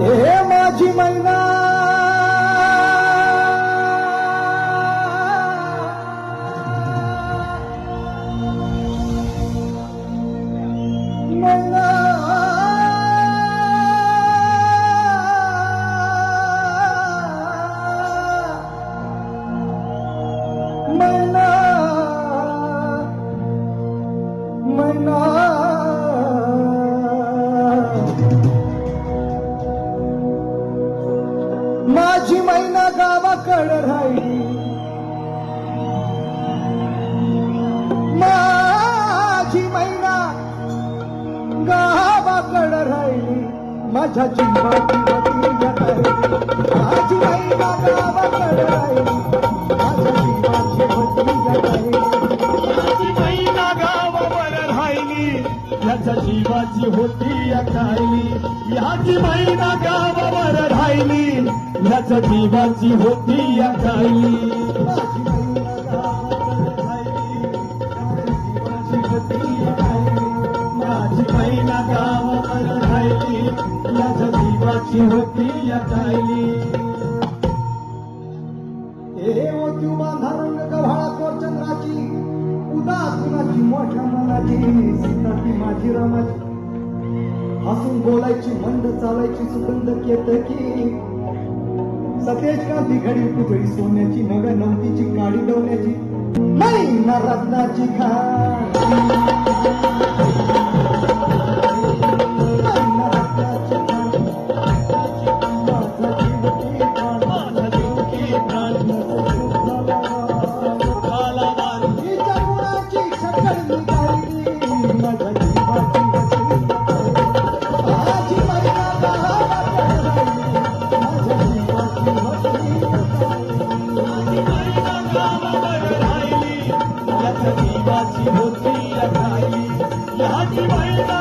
हे माझी मैना मैना मैना मैना माझी मैना गावाकडे राहिली माझी मैना गावाकडे राहिली माझ्या जीवाची वती राहिली माझी मैना गावाकडे राहिली माझ्या जीवाची वती राहिली माझी मैना गावावर राहिली याच्या जीवाची होती अकाली याची मैना गावावर राहिली याच्या जीवाची होती अकाली माझी मैना गावाकडे राहिली माझ्या जीवाची वती राहिली माझी मैना गावावर राहिली याच्या जीवाची होती अकाली हे मोती बांधा रंग गव्हाळा कोरचंद्राची उदास कुणाची मोठ्या मनाची सीता ती माझी रामाची हसून बोलायची मंद चालायची सुगंध केतकी सतेज कांती घडी पुतळी सोन्याची नव्या नवतीची काडी डवण्याची मैना रत्नाची खान मैना रत्नाची खान माझा जीव की खान माझा जीव की प्राण झाला वार तिच्या गुणाची शकल निघाली माझ्या जीवाची वती माझी मैना गावाकडे राहिली माझ्या जीवाची वती माझी मैना गावावर राहिली याच्या जीवाची होती अकाली याची मैना